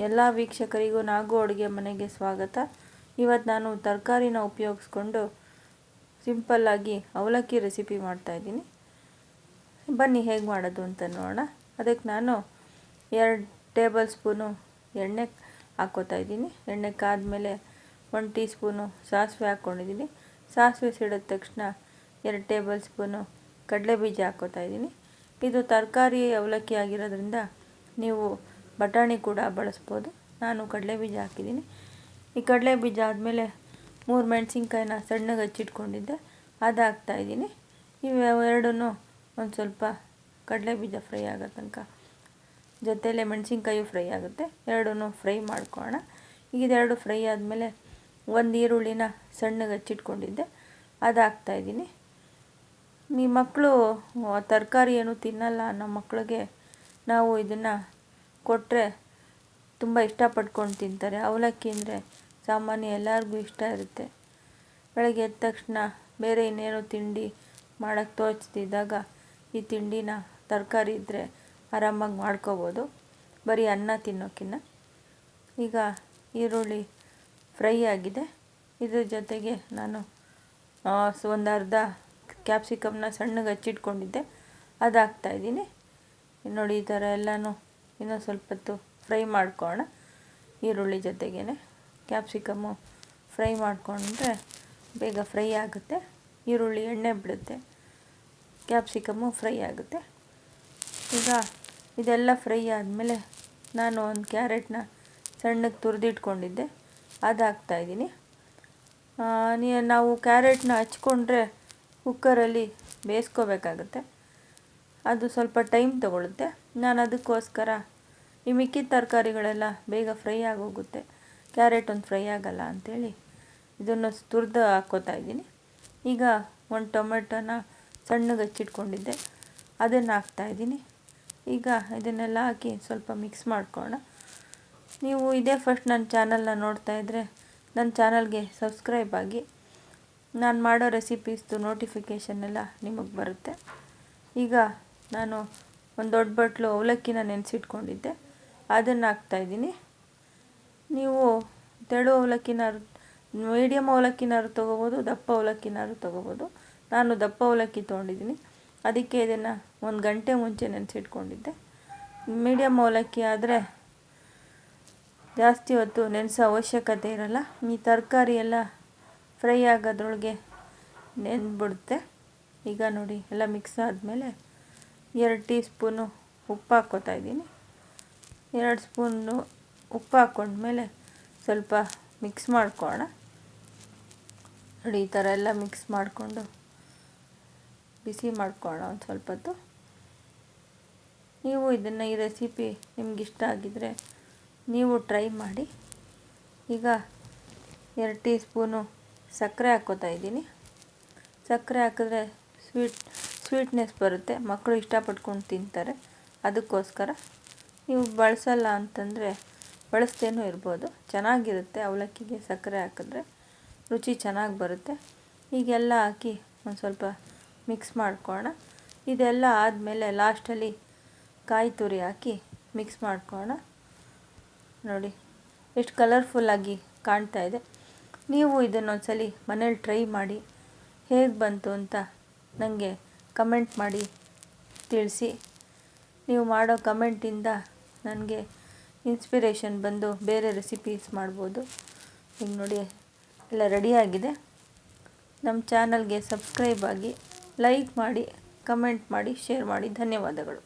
ಎಲ್ಲ ವೀಕ್ಷಕರಿಗೂ ನಾಗು ಅಡುಗೆ ಮನೆಗೆ ಸ್ವಾಗತ. ಇವತ್ತು ನಾನು ತರಕಾರಿನ ಉಪಯೋಗಿಸ್ಕೊಂಡು ಸಿಂಪಲ್ಲಾಗಿ ಅವಲಕ್ಕಿ ರೆಸಿಪಿ ಮಾಡ್ತಾಯಿದ್ದೀನಿ. ಬನ್ನಿ ಹೇಗೆ ಮಾಡೋದು ಅಂತ ನೋಡೋಣ. ಅದಕ್ಕೆ ನಾನು 2 ಟೇಬಲ್ ಸ್ಪೂನು ಎಣ್ಣೆ ಹಾಕ್ಕೋತಾ ಇದ್ದೀನಿ. ಎಣ್ಣೆ ಕಾದ್ಮೇಲೆ 1 ಟೀ ಸ್ಪೂನು ಸಾಸಿವೆ ಹಾಕ್ಕೊಂಡಿದ್ದೀನಿ. ಸಾಸಿವೆ ಸಿಡಿದ ತಕ್ಷಣ 2 ಟೇಬಲ್ ಸ್ಪೂನು ಕಡಲೆಬೀಜ ಹಾಕ್ಕೋತಾ ಇದ್ದೀನಿ. ಇದು ತರಕಾರಿ ಅವಲಕ್ಕಿ ಆಗಿರೋದ್ರಿಂದ ನೀವು ಬಟಾಣಿ ಕೂಡ ಬಳಸ್ಬೋದು. ನಾನು ಕಡಲೆಬೀಜ ಹಾಕಿದ್ದೀನಿ. ಈ ಕಡಲೆಬೀಜ ಆದಮೇಲೆ 3 ಮೆಣಸಿನ್ಕಾಯಿನ ಸಣ್ಣಗೆ ಹಚ್ಚಿಟ್ಕೊಂಡಿದ್ದೆ, ಅದು ಹಾಕ್ತಾಯಿದ್ದೀನಿ. ಇವೆರಡನ್ನೂ ಒಂದು ಸ್ವಲ್ಪ ಕಡಲೆಬೀಜ ಫ್ರೈ ಆಗೋ ತನಕ, ಜೊತೆಯಲ್ಲೇ ಮೆಣಸಿನ್ಕಾಯಿ ಫ್ರೈ ಆಗುತ್ತೆ, ಎರಡನ್ನೂ ಫ್ರೈ ಮಾಡ್ಕೊಳ್ಳೋಣ. ಈಗ ಇದೆರಡು ಫ್ರೈ ಆದಮೇಲೆ 1 ಈರುಳ್ಳಿನ ಸಣ್ಣಗೆ ಹಚ್ಚಿಟ್ಕೊಂಡಿದ್ದೆ, ಅದು ಹಾಕ್ತಾಯಿದ್ದೀನಿ. ನಿಮ್ಮ ಮಕ್ಕಳು ತರಕಾರಿ ಏನು ತಿನ್ನಲ್ಲ ಅನ್ನೋ ಮಕ್ಕಳಿಗೆ ನಾವು ಇದನ್ನು ಕೊಟ್ಟರೆ ತುಂಬ ಇಷ್ಟಪಟ್ಕೊಂಡು ತಿಂತಾರೆ. ಅವಲಕ್ಕಿ ಅಂದರೆ ಸಾಮಾನ್ಯ ಎಲ್ಲರಿಗೂ ಇಷ್ಟ ಇರುತ್ತೆ. ಬೆಳಗ್ಗೆ ಎದ್ದ ತಕ್ಷಣ ಬೇರೆ ಇನ್ನೇನೋ ತಿಂಡಿ ಮಾಡೋಕ್ಕೆ ತೋಚ್ತಿದ್ದಾಗ ಈ ತಿಂಡಿನ ತರಕಾರಿ ಇದ್ದರೆ ಆರಾಮಾಗಿ ಮಾಡ್ಕೋಬೋದು, ಬರೀ ಅನ್ನ ತಿನ್ನೋಕ್ಕಿಂತ. ಈಗ ಈರುಳ್ಳಿ ಫ್ರೈ ಆಗಿದೆ. ಇದ್ರ ಜೊತೆಗೆ ನಾನು ಒಂದು ಅರ್ಧ ಕ್ಯಾಪ್ಸಿಕಮ್ನ ಸಣ್ಣಗೆ ಹಚ್ಚಿಟ್ಕೊಂಡಿದ್ದೆ, ಅದು ಹಾಕ್ತಾಯಿದ್ದೀನಿ. ನೋಡಿ, ಈ ಥರ ಎಲ್ಲನೂ ಇನ್ನೂ ಸ್ವಲ್ಪ ಹೊತ್ತು ಫ್ರೈ ಮಾಡ್ಕೊಳ್ಳೋಣ. ಈರುಳ್ಳಿ ಜೊತೆಗೇ ಕ್ಯಾಪ್ಸಿಕಮ್ಮು ಫ್ರೈ ಮಾಡಿಕೊಂಡ್ರೆ ಬೇಗ ಫ್ರೈ ಆಗುತ್ತೆ. ಈರುಳ್ಳಿ ಎಣ್ಣೆ ಬಿಡುತ್ತೆ, ಕ್ಯಾಪ್ಸಿಕಮ್ಮು ಫ್ರೈ ಆಗುತ್ತೆ. ಈಗ ಇದೆಲ್ಲ ಫ್ರೈ ಆದಮೇಲೆ ನಾನು ಒಂದು ಕ್ಯಾರೆಟ್ನ ಸಣ್ಣಗೆ ತುರಿದಿಟ್ಕೊಂಡಿದ್ದೆ, ಅದು ಹಾಕ್ತಾಯಿದ್ದೀನಿ. ನಾವು ಕ್ಯಾರೆಟ್ನ ಹಚ್ಕೊಂಡ್ರೆ ಕುಕ್ಕರಲ್ಲಿ ಬೇಯಿಸ್ಕೋಬೇಕಾಗುತ್ತೆ, ಅದು ಸ್ವಲ್ಪ ಟೈಮ್ ತೊಗೊಳುತ್ತೆ. ನಾನು ಅದಕ್ಕೋಸ್ಕರ ಈ ಮಿಕ್ಕಿದ ತರಕಾರಿಗಳೆಲ್ಲ ಬೇಗ ಫ್ರೈ ಆಗೋಗುತ್ತೆ, ಕ್ಯಾರೆಟ್ ಒಂದು ಫ್ರೈ ಆಗಲ್ಲ ಅಂಥೇಳಿ ಇದನ್ನು ತುರಿದು ಹಾಕ್ಕೋತಾ ಇದ್ದೀನಿ. ಈಗ 1 ಟೊಮೆಟೊನ ಸಣ್ಣಗೆ ಹಚ್ಚಿಟ್ಕೊಂಡಿದ್ದೆ, ಅದನ್ನು ಹಾಕ್ತಾಯಿದ್ದೀನಿ. ಈಗ ಇದನ್ನೆಲ್ಲ ಹಾಕಿ ಸ್ವಲ್ಪ ಮಿಕ್ಸ್ ಮಾಡ್ಕೊಳ್ಳೋಣ. ನೀವು ಇದೇ ಫಸ್ಟ್ ನನ್ನ ಚಾನಲ್ನ ನೋಡ್ತಾಯಿದ್ರೆ ನನ್ನ ಚಾನಲ್ಗೆ ಸಬ್ಸ್ಕ್ರೈಬ್ ಆಗಿ. ನಾನು ಮಾಡೋ ರೆಸಿಪೀಸ್ದು ನೋಟಿಫಿಕೇಷನ್ ಎಲ್ಲ ನಿಮಗೆ ಬರುತ್ತೆ. ಈಗ ನಾನು ಒಂದು ದೊಡ್ಡ ಬಟ್ಲು ಅವಲಕ್ಕಿನ ನೆನೆಸಿಟ್ಕೊಂಡಿದ್ದೆ, ಅದನ್ನು ಹಾಕ್ತಾಯಿದ್ದೀನಿ. ನೀವು ತೆಳು ಅವಲಕ್ಕಿನಾರು, ಮೀಡಿಯಮ್ ಅವಲಕ್ಕಿನಾರು ತೊಗೋಬೋದು, ದಪ್ಪ ಅವಲಕ್ಕಿನಾರು ತೊಗೋಬೋದು. ನಾನು ದಪ್ಪ ಅವಲಕ್ಕಿ ತೊಗೊಂಡಿದ್ದೀನಿ, ಅದಕ್ಕೆ ಇದನ್ನು 1 ಗಂಟೆ ಮುಂಚೆ ನೆನೆಸಿಟ್ಕೊಂಡಿದ್ದೆ. ಮೀಡಿಯಮ್ ಅವಲಕ್ಕಿ ಆದರೆ ಜಾಸ್ತಿ ಹೊತ್ತು ನೆನೆಸೋ ಅವಶ್ಯಕತೆ ಇರಲ್ಲ. ಈ ತರಕಾರಿ ಎಲ್ಲ ಫ್ರೈ ಆಗೋದ್ರೊಳಗೆ ನೆಂದ್ಬಿಡುತ್ತೆ. ಈಗ ನೋಡಿ, ಎಲ್ಲ ಮಿಕ್ಸ್ ಆದಮೇಲೆ 2 ಟೀ ಸ್ಪೂನು ಉಪ್ಪು ಹಾಕ್ಕೋತಾ ಇದ್ದೀನಿ. 2 ಸ್ಪೂನು ಉಪ್ಪು ಹಾಕ್ಕೊಂಡ್ಮೇಲೆ ಸ್ವಲ್ಪ ಮಿಕ್ಸ್ ಮಾಡ್ಕೊಳ್ಳೋಣ. ನೋಡಿ, ಈ ಥರ ಎಲ್ಲ ಮಿಕ್ಸ್ ಮಾಡಿಕೊಂಡು ಬಿಸಿ ಮಾಡ್ಕೊಳ್ಳೋಣ ಒಂದು ಸ್ವಲ್ಪ ಹೊತ್ತು. ನೀವು ಇದನ್ನು, ಈ ರೆಸಿಪಿ ನಿಮಗಿಷ್ಟ ಆಗಿದ್ದರೆ ನೀವು ಟ್ರೈ ಮಾಡಿ. ಈಗ 2 ಟೀ ಸ್ಪೂನು ಸಕ್ಕರೆ ಹಾಕ್ಕೋತಾ ಇದ್ದೀನಿ. ಸಕ್ಕರೆ ಹಾಕಿದ್ರೆ ಸ್ವೀಟ್ನೆಸ್ ಬರುತ್ತೆ, ಮಕ್ಕಳು ಇಷ್ಟಪಟ್ಕೊಂಡು ತಿಂತಾರೆ. ಅದಕ್ಕೋಸ್ಕರ ನೀವು ಬಳಸಲ್ಲ ಅಂತಂದರೆ ಬಳಸ್ದೇನೂ ಇರ್ಬೋದು, ಚೆನ್ನಾಗಿರುತ್ತೆ. ಅವಲಕ್ಕಿಗೆ ಸಕ್ಕರೆ ಹಾಕಿದ್ರೆ ರುಚಿ ಚೆನ್ನಾಗಿ ಬರುತ್ತೆ. ಹೀಗೆಲ್ಲ ಹಾಕಿ ಒಂದು ಸ್ವಲ್ಪ ಮಿಕ್ಸ್ ಮಾಡ್ಕೊಳ್ಳೋಣ. ಇದೆಲ್ಲ ಆದಮೇಲೆ ಲಾಸ್ಟಲ್ಲಿ ಕಾಯಿ ತುರಿ ಹಾಕಿ ಮಿಕ್ಸ್ ಮಾಡ್ಕೊಳ್ಳೋಣ. ನೋಡಿ, ಎಷ್ಟು ಕಲರ್ಫುಲ್ಲಾಗಿ ಕಾಣ್ತಾ ಇದೆ. ನೀವು ಇದನ್ನೊಂದ್ಸಲಿ ಮನೇಲಿ ಟ್ರೈ ಮಾಡಿ, ಹೇಗೆ ಬಂತು ಅಂತ ನನಗೆ ಕಮೆಂಟ್ ಮಾಡಿ ತಿಳಿಸಿ. ನೀವು ಮಾಡೋ ಕಮೆಂಟಿಂದ ನನಗೆ ಇನ್ಸ್ಪಿರೇಷನ್ ಬಂದು ಬೇರೆ ರೆಸಿಪೀಸ್ ಮಾಡ್ಬೋದು. ಈಗ ನೋಡಿ, ಎಲ್ಲ ರೆಡಿಯಾಗಿದೆ. ನಮ್ಮ ಚಾನಲ್ಗೆ ಸಬ್ಸ್ಕ್ರೈಬ್ ಆಗಿ, ಲೈಕ್ ಮಾಡಿ, ಕಮೆಂಟ್ ಮಾಡಿ, ಶೇರ್ ಮಾಡಿ. ಧನ್ಯವಾದಗಳು.